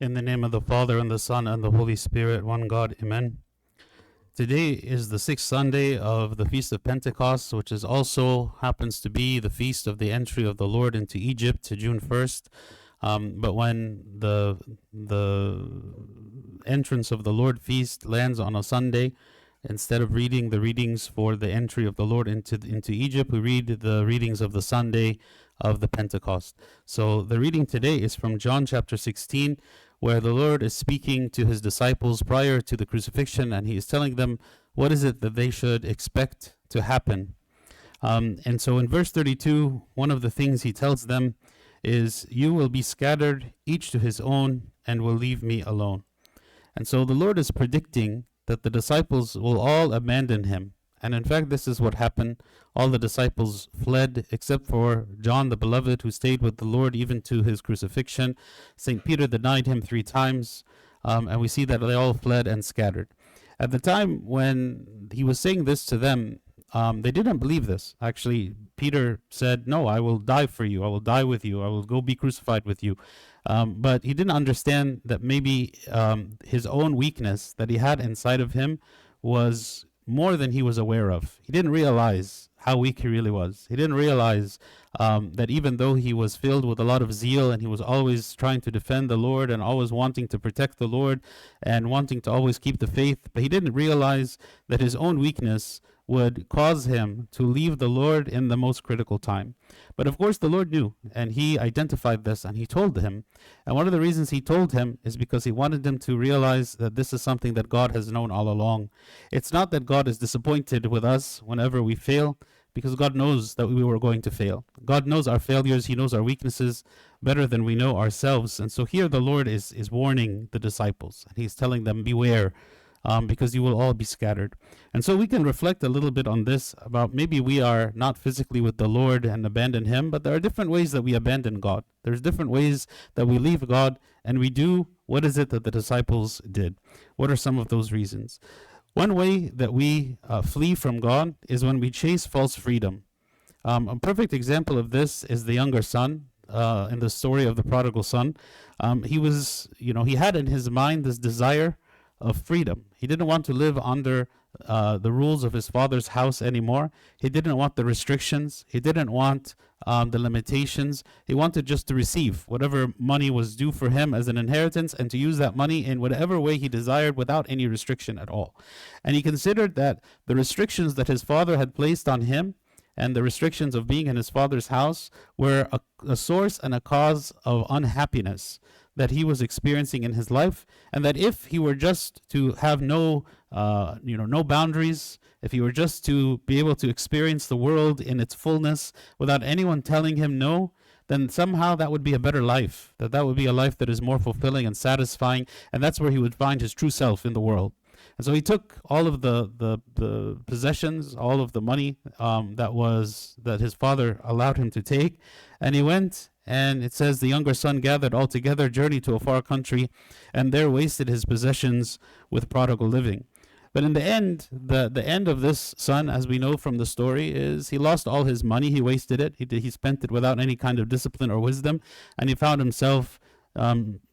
In the name of the Father, and the Son, and the Holy Spirit, one God, amen. Today is the sixth Sunday of the Feast of Pentecost, which is also happens to be the feast of the entry of the Lord into Egypt to June 1st. But when the entrance of the Lord feast lands on a Sunday, instead of reading the readings for the entry of the Lord into Egypt, we read the readings of the Sunday of the Pentecost. So the reading today is from John chapter 16, where the Lord is speaking to his disciples prior to the crucifixion, and he is telling them what is it that they should expect to happen. And so in verse 32, one of the things he tells them is, "You will be scattered, each to his own, and will leave me alone." And so the Lord is predicting that the disciples will all abandon him. And in fact, this is what happened. All the disciples fled except for John the Beloved, who stayed with the Lord even to his crucifixion. St. Peter denied him 3 times, and we see that they all fled and scattered. At the time when he was saying this to them, they didn't believe this. Actually, Peter said, "No, I will die for you. I will die with you. I will go be crucified with you." But he didn't understand that maybe his own weakness that he had inside of him was more than he was aware of. He didn't realize how weak he really was. He didn't realize that even though he was filled with a lot of zeal and he was always trying to defend the Lord and always wanting to protect the Lord and wanting to always keep the faith, but he didn't realize that his own weakness would cause him to leave the Lord in the most critical time. But of course, the Lord knew, and he identified this, and he told him. And one of the reasons he told him is because he wanted him to realize that this is something that God has known all along. It's not that God is disappointed with us whenever we fail, because God knows that we were going to fail. God knows our failures. He knows our weaknesses better than we know ourselves. And so here the Lord is warning the disciples, and he's telling them, beware, because you will all be scattered. And so we can reflect a little bit on this, about maybe we are not physically with the Lord and abandon him, but there are different ways that we abandon God. There's different ways that we leave God and we do what is it that the disciples did. What are some of those reasons? One way that we flee from God is when we chase false freedom. A perfect example of this is the younger son. In the story of the prodigal son, he had in his mind this desire of freedom. He didn't want to live under the rules of his father's house anymore. He didn't want the restrictions. He didn't want the limitations. He wanted just to receive whatever money was due for him as an inheritance and to use that money in whatever way he desired without any restriction at all. And he considered that the restrictions that his father had placed on him and the restrictions of being in his father's house were a source and a cause of unhappiness that he was experiencing in his life, and that if he were just to have no boundaries, if he were just to be able to experience the world in its fullness without anyone telling him no, then somehow that would be a better life, that would be a life that is more fulfilling and satisfying, and that's where he would find his true self in the world. And so he took all of the possessions, all of the money that his father allowed him to take, and he went. And it says the younger son gathered all together, journeyed to a far country, and there wasted his possessions with prodigal living. But in the end, the end of this son, as we know from the story, is he lost all his money. He wasted it. He spent it without any kind of discipline or wisdom, and he found himself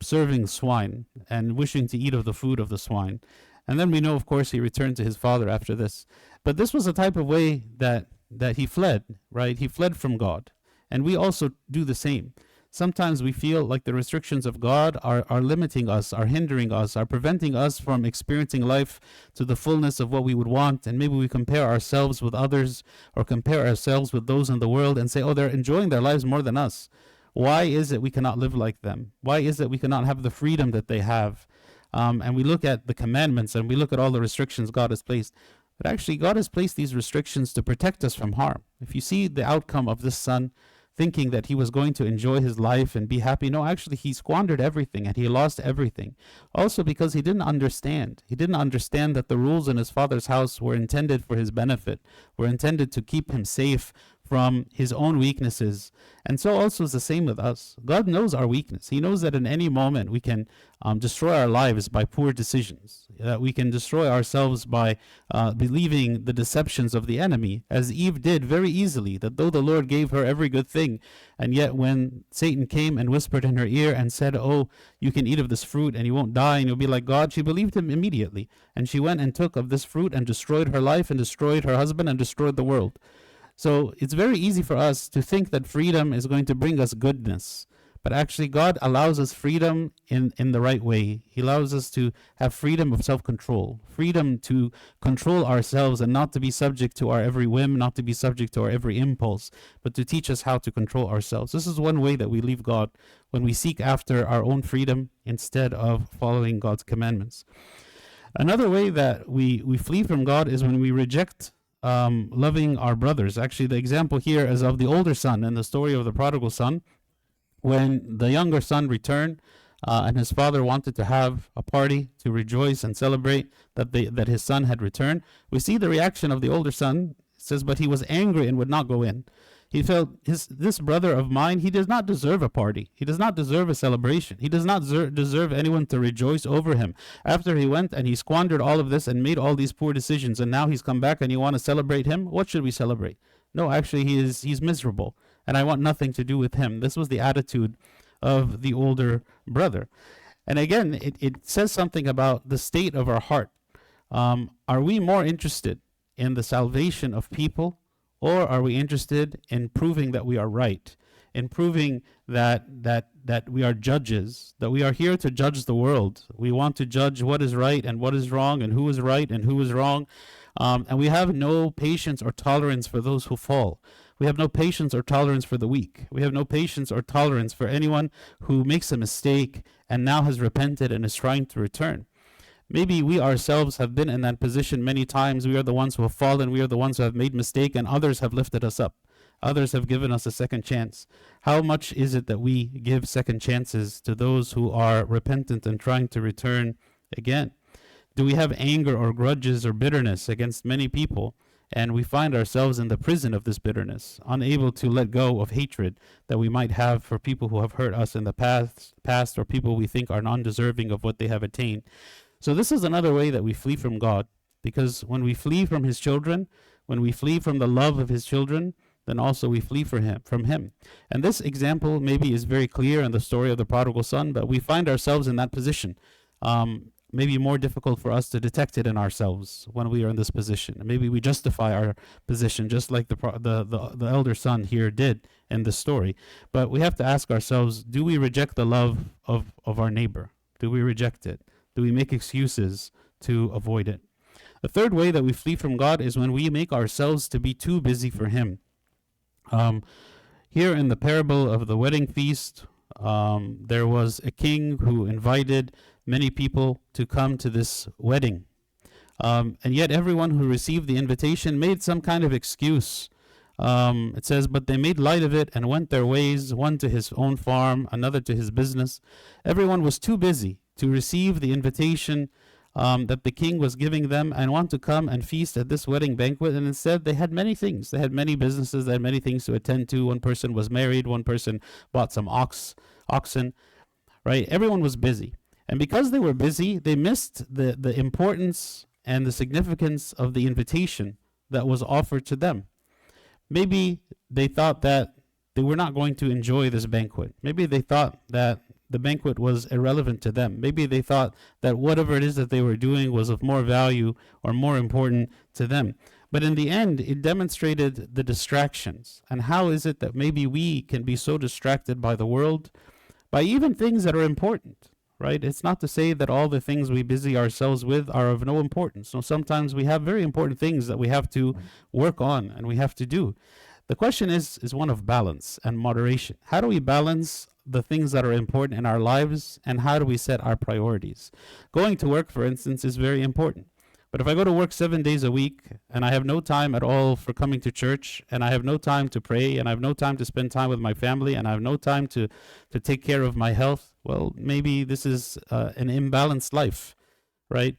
serving swine and wishing to eat of the food of the swine. And then we know, of course, he returned to his father after this. But this was a type of way that he fled, right? He fled from God. And we also do the same. Sometimes we feel like the restrictions of God are limiting us, are hindering us, are preventing us from experiencing life to the fullness of what we would want. And maybe we compare ourselves with others or compare ourselves with those in the world and say, oh, they're enjoying their lives more than us. Why is it we cannot live like them? Why is it we cannot have the freedom that they have? And we look at the commandments and we look at all the restrictions God has placed. But actually, God has placed these restrictions to protect us from harm. If you see the outcome of this son, thinking that he was going to enjoy his life and be happy. No, actually, he squandered everything and he lost everything. Also because he didn't understand. He didn't understand that the rules in his father's house were intended for his benefit, were intended to keep him safe from his own weaknesses. And so also is the same with us. God knows our weakness. He knows that in any moment we can destroy our lives by poor decisions, that we can destroy ourselves by believing the deceptions of the enemy, as Eve did very easily, that though the Lord gave her every good thing, and yet when Satan came and whispered in her ear and said, oh, you can eat of this fruit and you won't die and you'll be like God, she believed him immediately. And she went and took of this fruit and destroyed her life and destroyed her husband and destroyed the world. So it's very easy for us to think that freedom is going to bring us goodness. But actually, God allows us freedom in the right way. He allows us to have freedom of self-control, freedom to control ourselves and not to be subject to our every whim, not to be subject to our every impulse, but to teach us how to control ourselves. This is one way that we leave God, when we seek after our own freedom instead of following God's commandments. Another way that we flee from God is when we reject loving our brothers. Actually, the example here is of the older son in the story of the prodigal son. When the younger son returned and his father wanted to have a party to rejoice and celebrate that his son had returned, we see the reaction of the older son. It says, but he was angry and would not go in. He felt, this brother of mine, he does not deserve a party. He does not deserve a celebration. He does not deserve anyone to rejoice over him. After he went and he squandered all of this and made all these poor decisions, and now he's come back and you want to celebrate him, what should we celebrate? No, actually, he's miserable, and I want nothing to do with him. This was the attitude of the older brother. And again, it says something about the state of our heart. Are we more interested in the salvation of people, or are we interested in proving that we are right, in proving that we are judges, that we are here to judge the world? We want to judge what is right and what is wrong, and who is right and who is wrong. And we have no patience or tolerance for those who fall. We have no patience or tolerance for the weak. We have no patience or tolerance for anyone who makes a mistake and now has repented and is trying to return. Maybe we ourselves have been in that position many times. We are the ones who have fallen. We are the ones who have made mistake, and others have lifted us up. Others have given us a second chance. How much is it that we give second chances to those who are repentant and trying to return again? Do we have anger or grudges or bitterness against many people, and we find ourselves in the prison of this bitterness, unable to let go of hatred that we might have for people who have hurt us in the past, or people we think are undeserving of what they have attained? So this is another way that we flee from God, because when we flee from his children, when we flee from the love of his children, then also we flee from him. And this example maybe is very clear in the story of the prodigal son, but we find ourselves in that position. Maybe more difficult for us to detect it in ourselves when we are in this position. And maybe we justify our position just like the elder son here did in the story. But we have to ask ourselves, do we reject the love of our neighbor? Do we reject it? Do we make excuses to avoid it? The third way that we flee from God is when we make ourselves to be too busy for him. Here in the parable of the wedding feast, there was a king who invited many people to come to this wedding. And yet everyone who received the invitation made some kind of excuse. It says, but they made light of it and went their ways, one to his own farm, another to his business. Everyone was too busy to receive the invitation that the king was giving them and want to come and feast at this wedding banquet. And instead, they had many things. They had many businesses. They had many things to attend to. One person was married. One person bought some oxen, right? Everyone was busy. And because they were busy, they missed the importance and the significance of the invitation that was offered to them. Maybe they thought that they were not going to enjoy this banquet. Maybe they thought that the banquet was irrelevant to them. Maybe they thought that whatever it is that they were doing was of more value or more important to them. But in the end, it demonstrated the distractions. And how is it that maybe we can be so distracted by the world, by even things that are important, right? It's not to say that all the things we busy ourselves with are of no importance. So sometimes we have very important things that we have to work on and we have to do. The question is one of balance and moderation. How do we balance the things that are important in our lives, and how do we set our priorities? Going to work, for instance, is very important. But if I go to work 7 days a week and I have no time at all for coming to church, and I have no time to pray, and I have no time to spend time with my family, and I have no time to take care of my health, well, maybe this is an imbalanced life, right?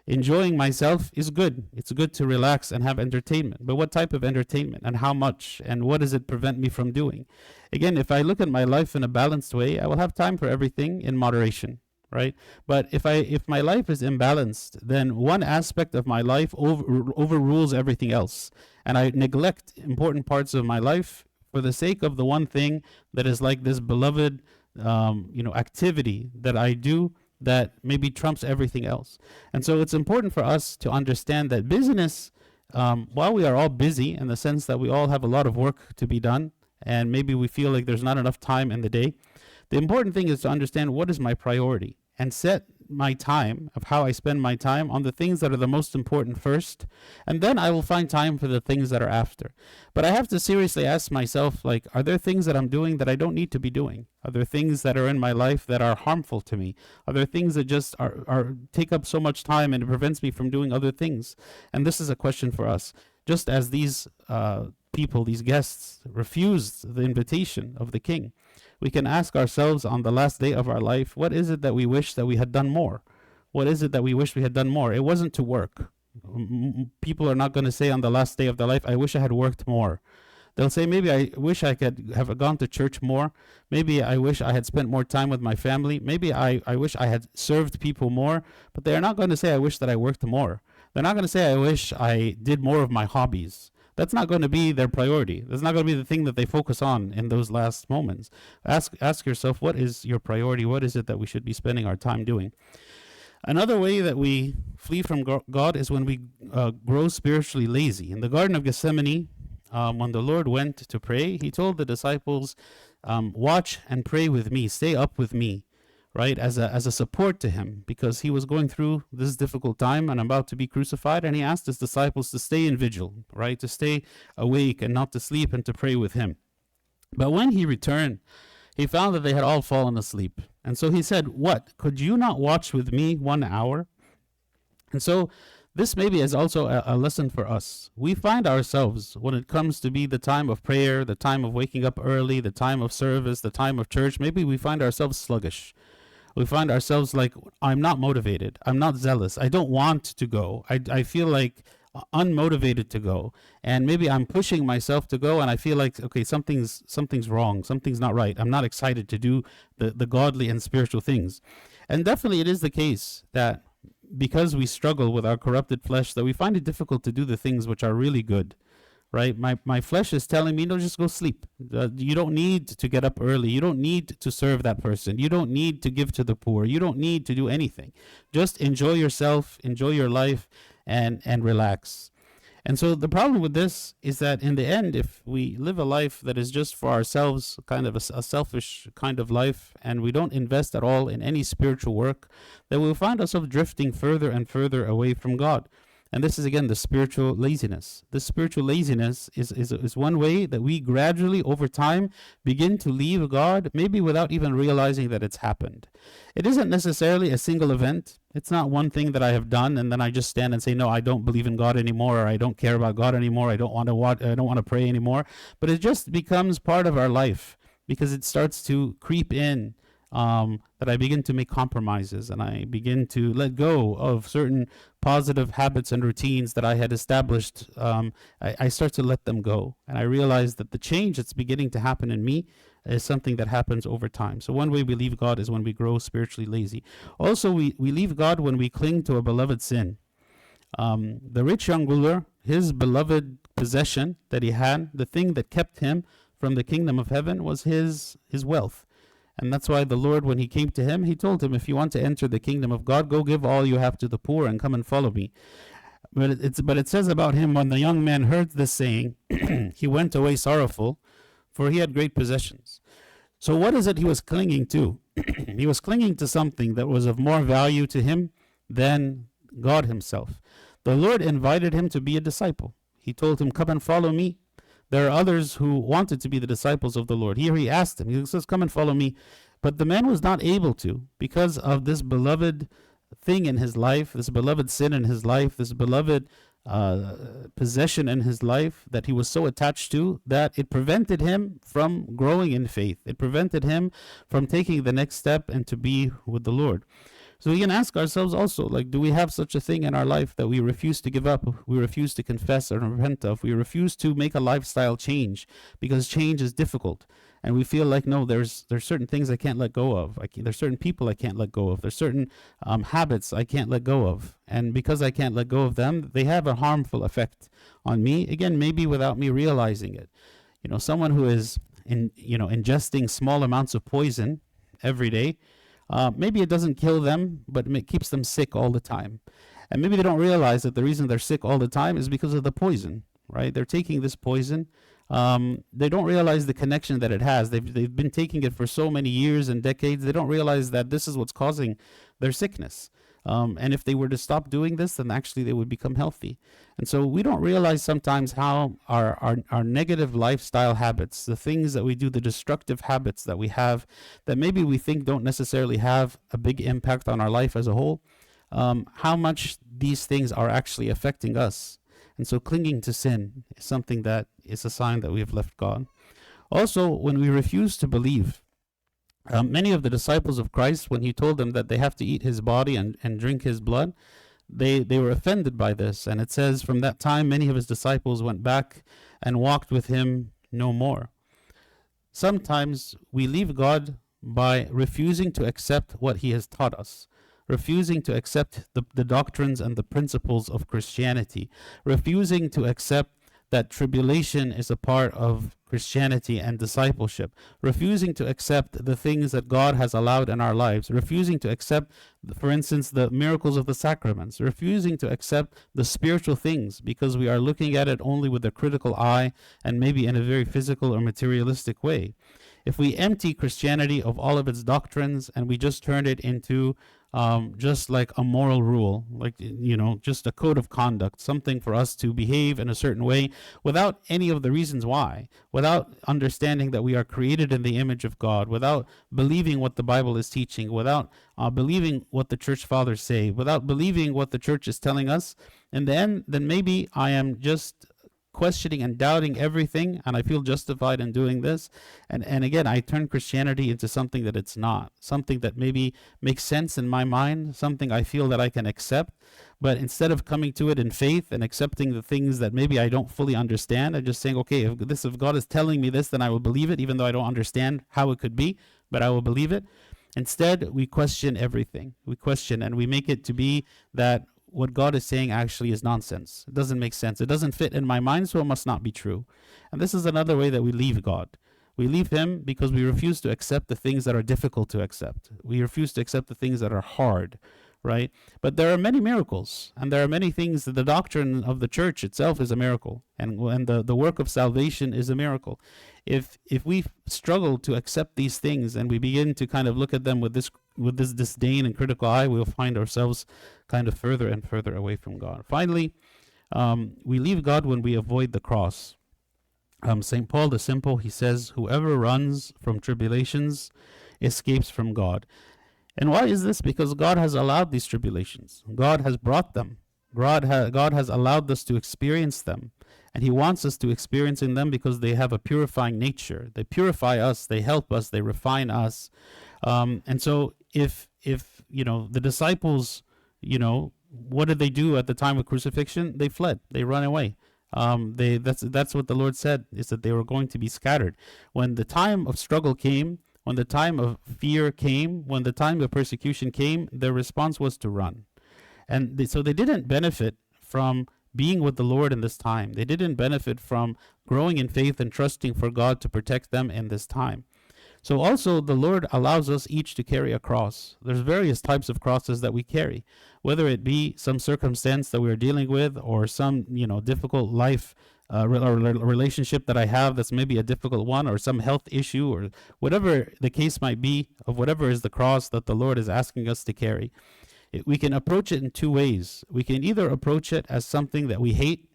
Enjoying myself is good. It's good to relax and have entertainment. But what type of entertainment and how much and what does it prevent me from doing? Again, if I look at my life in a balanced way, I will have time for everything in moderation, right? But if my life is imbalanced, then one aspect of my life overrules everything else, and I neglect important parts of my life for the sake of the one thing that is like this beloved activity that I do that maybe trumps everything else. And so it's important for us to understand that busyness, while we are all busy in the sense that we all have a lot of work to be done, and maybe we feel like there's not enough time in the day, the important thing is to understand what is my priority and set my time of how I spend my time on the things that are the most important first, and then I will find time for the things that are after. But I have to seriously ask myself, like, are there things that I'm doing that I don't need to be doing? Are there things that are in my life that are harmful to me? Are there things that just are take up so much time and it prevents me from doing other things? And this is a question for us. Just as these people, these guests, refused the invitation of the king, we can ask ourselves on the last day of our life, what is it that we wish that we had done more? What is it that we wish we had done more? It wasn't to work. People are not going to say on the last day of their life, I wish I had worked more. They'll say, maybe I wish I could have gone to church more. Maybe I wish I had spent more time with my family. Maybe I wish I had served people more. But they're not going to say, I wish that I worked more. They're not going to say, I wish I did more of my hobbies. That's not going to be their priority. That's not going to be the thing that they focus on in those last moments. Ask yourself, what is your priority? What is it that we should be spending our time doing? Another way that we flee from God is when we grow spiritually lazy. In the Garden of Gethsemane, when the Lord went to pray, he told the disciples, watch and pray with me, stay up with me, right, as a support to him, because he was going through this difficult time and about to be crucified, and he asked his disciples to stay in vigil, right, to stay awake and not to sleep and to pray with him. But when he returned, he found that they had all fallen asleep. And so he said, what, could you not watch with me 1 hour? And so this maybe is also a lesson for us. We find ourselves, when it comes to be the time of prayer, the time of waking up early, the time of service, the time of church, maybe we find ourselves sluggish. We find ourselves like, I'm not motivated. I'm not zealous. I don't want to go. I feel like unmotivated to go. And maybe I'm pushing myself to go and I feel like, okay, something's wrong. Something's not right. I'm not excited to do the godly and spiritual things. And definitely it is the case that because we struggle with our corrupted flesh, that we find it difficult to do the things which are really good. Right? My flesh is telling me, no, just go sleep. You don't need to get up early. You don't need to serve that person. You don't need to give to the poor. You don't need to do anything. Just enjoy yourself, enjoy your life, and relax. And so the problem with this is that in the end, if we live a life that is just for ourselves, kind of a selfish kind of life, and we don't invest at all in any spiritual work, then we'll find ourselves drifting further and further away from God. And this is, again, the spiritual laziness. This spiritual laziness is one way that we gradually, over time, begin to leave God, maybe without even realizing that it's happened. It isn't necessarily a single event. It's not one thing that I have done, and then I just stand and say, no, I don't believe in God anymore, or I don't care about God anymore, I don't want to pray anymore. But it just becomes part of our life, because it starts to creep in. That I begin to make compromises and I begin to let go of certain positive habits and routines that I had established. I start to let them go, and I realize that the change that's beginning to happen in me is something that happens over time. So one way we leave God is when we grow spiritually lazy. Also, we leave God when we cling to a beloved sin. The rich young ruler, his beloved possession that he had, the thing that kept him from the kingdom of heaven, was his wealth. And that's why the Lord, when he came to him, he told him, if you want to enter the kingdom of God, go give all you have to the poor and come and follow me. But it says about him, when the young man heard this saying, he went away sorrowful, for he had great possessions. So what is it he was clinging to? He was clinging to something that was of more value to him than God himself. The Lord invited him to be a disciple. He told him, come and follow me. There are others who wanted to be the disciples of the Lord. Here he asked him, he says, come and follow me. But the man was not able to, because of this beloved thing in his life, this beloved sin in his life, this beloved possession in his life that he was so attached to, that it prevented him from growing in faith. It prevented him from taking the next step and to be with the Lord. So we can ask ourselves also, like, do we have such a thing in our life that we refuse to give up, we refuse to confess or repent of, we refuse to make a lifestyle change because change is difficult, and we feel like, no, there's certain things I can't let go of. There's certain people I can't let go of. There's certain habits I can't let go of, and because I can't let go of them, they have a harmful effect on me. Again, maybe without me realizing it. Someone who is ingesting small amounts of poison every day. Maybe it doesn't kill them, but it keeps them sick all the time. And maybe they don't realize that the reason they're sick all the time is because of the poison, right? They're taking this poison. They don't realize the connection that it has. They've been taking it for so many years and decades. They don't realize that this is what's causing their sickness. And if they were to stop doing this, then actually they would become healthy. And so we don't realize sometimes how our negative lifestyle habits, the things that we do, the destructive habits that we have, that maybe we think don't necessarily have a big impact on our life as a whole, how much these things are actually affecting us. And so clinging to sin is something that is a sign that we have left God. Also, when we refuse to believe, many of the disciples of Christ, when he told them that they have to eat his body and drink his blood, they were offended by this. And it says, from that time, many of his disciples went back and walked with him no more. Sometimes we leave God by refusing to accept what he has taught us, refusing to accept the doctrines and the principles of Christianity, refusing to accept that tribulation is a part of Christianity and discipleship, refusing to accept the things that God has allowed in our lives, refusing to accept, for instance, the miracles of the sacraments, refusing to accept the spiritual things because we are looking at it only with a critical eye and maybe in a very physical or materialistic way. If we empty Christianity of all of its doctrines and we just turn it into just like a moral rule, like, just a code of conduct, something for us to behave in a certain way without any of the reasons why, without understanding that we are created in the image of God, without believing what the Bible is teaching, without believing what the church fathers say, without believing what the church is telling us, in the end, then maybe I am just questioning and doubting everything, and I feel justified in doing this. And again, I turn Christianity into something that it's not, something that maybe makes sense in my mind, something I feel that I can accept. But instead of coming to it in faith and accepting the things that maybe I don't fully understand, I'm just saying, okay, if God is telling me this, then I will believe it, even though I don't understand how it could be, but I will believe it. Instead, we question everything. We question and we make it to be that what God is saying actually is nonsense. It doesn't make sense. It doesn't fit in my mind, so it must not be true. And this is another way that we leave God. We leave him because we refuse to accept the things that are difficult to accept. We refuse to accept the things that are hard, right? But there are many miracles, and there are many things that the doctrine of the church itself is a miracle, and the work of salvation is a miracle. If we struggle to accept these things and we begin to kind of look at them with this disdain and critical eye, we'll find ourselves kind of further and further away from God. Finally, we leave God when we avoid the cross. St. Paul the Simple, he says, whoever runs from tribulations escapes from God. And why is this? Because God has allowed these tribulations. God has brought them. God has allowed us to experience them. And he wants us to experience in them because they have a purifying nature. They purify us, they help us, they refine us. And so if the disciples, what did they do at the time of crucifixion? They fled, they ran away. That's what the Lord said, is that they were going to be scattered. When the time of struggle came, when the time of fear came, when the time of persecution came, their response was to run. And so they didn't benefit from being with the Lord in this time. They didn't benefit from growing in faith and trusting for God to protect them in this time. So also the Lord allows us each to carry a cross. There's various types of crosses that we carry, whether it be some circumstance that we're dealing with or some, difficult life relationship that I have that's maybe a difficult one, or some health issue, or whatever the case might be, of whatever is the cross that the Lord is asking us to carry. We can approach it in two ways. We can either approach it as something that we hate,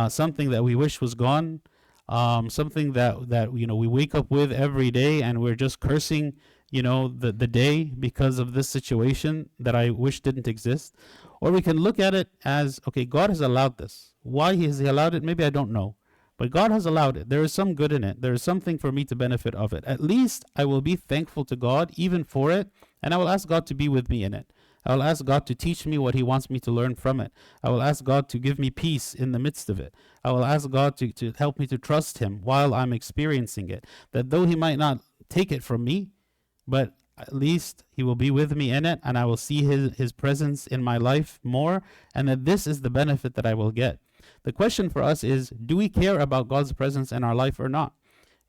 something that we wish was gone, something that we wake up with every day and we're just cursing the day because of this situation that I wish didn't exist. Or we can look at it as, okay, God has allowed this. Why has he allowed it? Maybe I don't know. But God has allowed it. There is some good in it. There is something for me to benefit of it. At least I will be thankful to God even for it, and I will ask God to be with me in it. I will ask God to teach me what he wants me to learn from it. I will ask God to give me peace in the midst of it. I will ask God to help me to trust him while I'm experiencing it. That though he might not take it from me, but at least he will be with me in it, and I will see his presence in my life more, and that this is the benefit that I will get. The question for us is, do we care about God's presence in our life or not?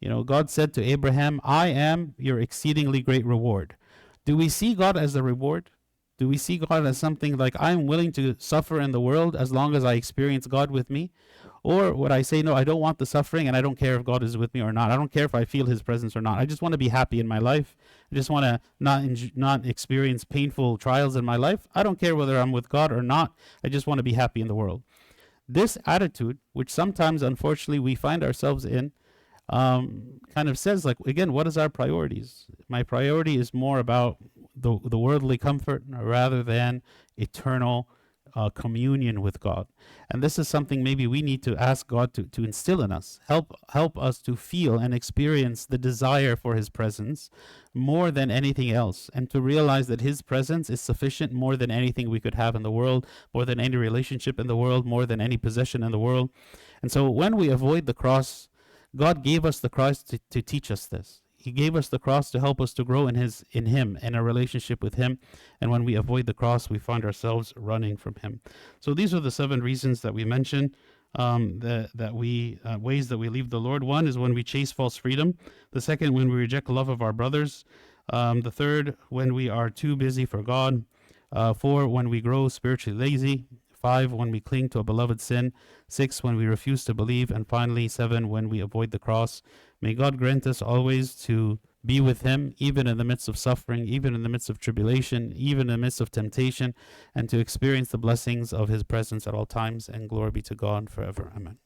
You know, God said to Abraham, I am your exceedingly great reward. Do we see God as the reward? Do we see God as something like, I'm willing to suffer in the world as long as I experience God with me? Or would I say, no, I don't want the suffering, and I don't care if God is with me or not. I don't care if I feel his presence or not. I just want to be happy in my life. I just want to not experience painful trials in my life. I don't care whether I'm with God or not. I just want to be happy in the world. This attitude, which sometimes, unfortunately, we find ourselves in, kind of says, like, again, what is our priorities? My priority is more about the worldly comfort rather than eternal communion with God. And this is something maybe we need to ask God to instill in us. Help us to feel and experience the desire for his presence more than anything else, and to realize that his presence is sufficient more than anything we could have in the world, more than any relationship in the world, more than any possession in the world. And so when we avoid the cross, God gave us the cross to teach us this. He gave us the cross to help us to grow in him, in a relationship with him. And when we avoid the cross, we find ourselves running from him. So these are the 7 reasons that we mentioned, ways that we leave the Lord. 1 is when we chase false freedom. The 2nd, when we reject love of our brothers. The 3rd, when we are too busy for God. 4, when we grow spiritually lazy. 5, when we cling to a beloved sin. 6, when we refuse to believe. And finally, 7, when we avoid the cross. May God grant us always to be with him, even in the midst of suffering, even in the midst of tribulation, even in the midst of temptation, and to experience the blessings of his presence at all times. And glory be to God forever. Amen.